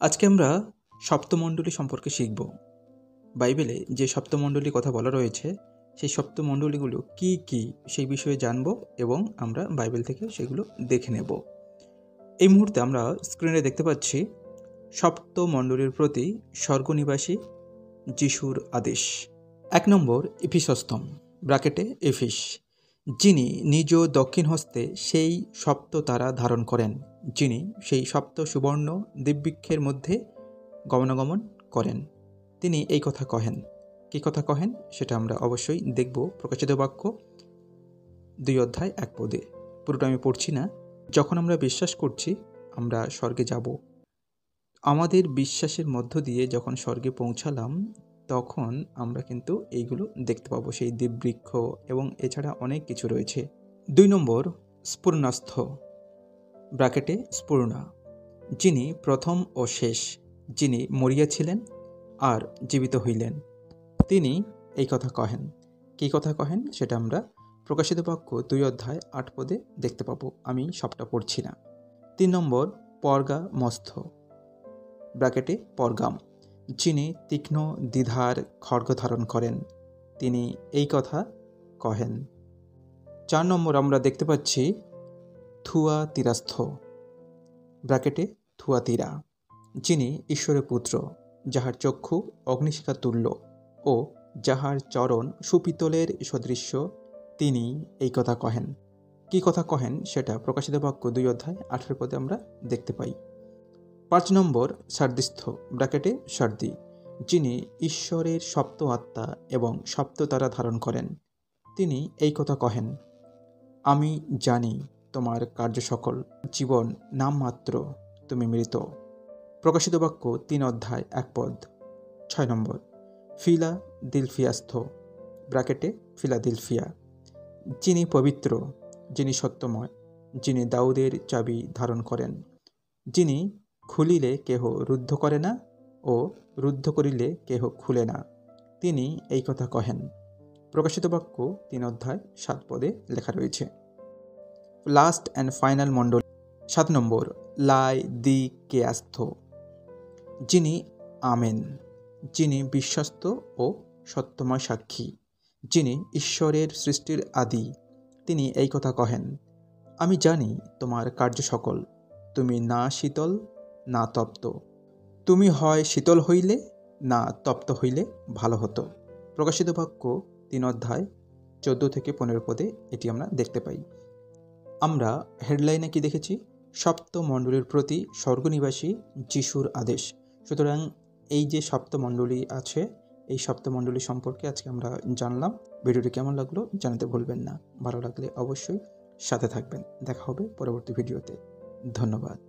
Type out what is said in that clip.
আজকে আমরা সপ্তমণ্ডলী সম্পর্কে শিখব। বাইবেলে যে সপ্তমণ্ডলীর কথা বলা রয়েছে সেই সপ্তমণ্ডলীগুলো কি কি সেই বিষয়ে জানব এবং আমরা বাইবেল থেকে সেগুলো দেখে নেব। এই মুহূর্তে আমরা স্ক্রিনে দেখতে পাচ্ছি সপ্তমণ্ডলীর প্রতি স্বর্গনিবাসী যিশুর আদেশ। 1 নম্বর এফিসস্থম ব্র্যাকেটে এফিস, যিনি নিজ দক্ষিণ হস্তে সেই সপ্ত তারা ধারণ করেন, যিনি সেই সপ্ত সুবর্ণ দিব্যিক্ষের মধ্যে গমনাগমন করেন। তিনি এই কথা কহেন। কি কথা কহেন সেটা আমরা অবশ্যই দেখব প্রকাশিত বাক্য 2 অধ্যায় 1 পদে। পুরোটা আমি পড়ছি না। যখন আমরা বিশ্বাস করছি আমরা স্বর্গে যাব, আমাদের বিশ্বাসের মধ্য দিয়ে যখন স্বর্গে পৌঁছালাম তখন আমরা কিন্তু এইগুলো দেখতে পাবো, সেই দিব্যবৃক্ষ এবং এছাড়া অনেক কিছু রয়েছে। 2 নম্বর স্ফূর্ণাস্থ ব্র্যাকেটে স্ফূর্ণা, যিনি প্রথম ও শেষ, যিনি মরিয়াছিলেন আর জীবিত হইলেন। তিনি এই কথা কহেন। কী কথা কহেন সেটা আমরা প্রকাশিত বাক্য 2 অধ্যায় 8 পদে দেখতে পাবো। আমি সবটা পড়ছি না। 3 নম্বর পর্গামস্থ ব্র্যাকেটে পরগাম, যিনি তীক্ষ্ণ দ্বিধার খড়গ ধারণ করেন। তিনি এই কথা কহেন। 4 নম্বর আমরা দেখতে পাচ্ছি থুয়াতিরাস্থ ব্র্যাকেটে থুয়াতিরা, যিনি ঈশ্বরের পুত্র, যাহার চক্ষু অগ্নিশিখা তুল্য ও যাহার চরণ সুপিতলের সদৃশ্য, তিনি এই কথা কহেন। কি কথা কহেন সেটা প্রকাশিত বাক্য 2 অধ্যায় 18 পদে আমরা দেখতে পাই। 5 নম্বর সার্দিস্থ ব্র্যাকেটে সার্দি, যিনি ঈশ্বরের সপ্ত আত্মা এবং সপ্ত তারা ধারণ করেন। তিনি এই কথা কহেন, আমি জানি তোমার কার্য সকল, জীবন নামমাত্র, তুমি মৃত। প্রকাশিত বাক্য 3 অধ্যায় 1 পদ। 6 নম্বর ফিলাদিলফিয়াস্থ ব্র্যাকেটে ফিলাদিলফিয়া, যিনি পবিত্র, যিনি সত্যময়, যিনি দাউদের চাবি ধারণ করেন, যিনি খুলিলে কেহ রুদ্ধ করে না ও রুদ্ধ করিলে কেহ খুলে না। তিনি এই কথা কহেন। প্রকাশিত বাক্য 3 অধ্যায় 7 পদে লেখা রয়েছে। লাস্ট অ্যান্ড ফাইনাল মণ্ডল 7 নম্বর লাইদিকেয়াস্থ, যিনি আমেন, যিনি বিশ্বস্ত ও সত্যময় সাক্ষী, যিনি ঈশ্বরের সৃষ্টির আদি। তিনি এই কথা কহেন, আমি জানি তোমার কার্য সকল, তুমি না শীতল না তপ্ত। তুমি হয় শীতল হইলে না তপ্ত হইলে ভালো হতো। প্রকাশিত বাক্য 3 অধ্যায় 14 থেকে 15 পদে এটি আমরা দেখতে পাই। আমরা হেডলাইনে কি দেখেছি? সপ্তমণ্ডলীর প্রতি স্বর্গনিবাসী যিশুর আদেশ। সুতরাং এই যে সপ্তমণ্ডলী আছে, এই সপ্তমণ্ডলী সম্পর্কে আজকে আমরা জানলাম। ভিডিওটি কেমন লাগলো জানাতে ভুলবেন না। ভালো লাগলে অবশ্যই সাথে থাকবেন। দেখা হবে পরবর্তী ভিডিওতে। ধন্যবাদ।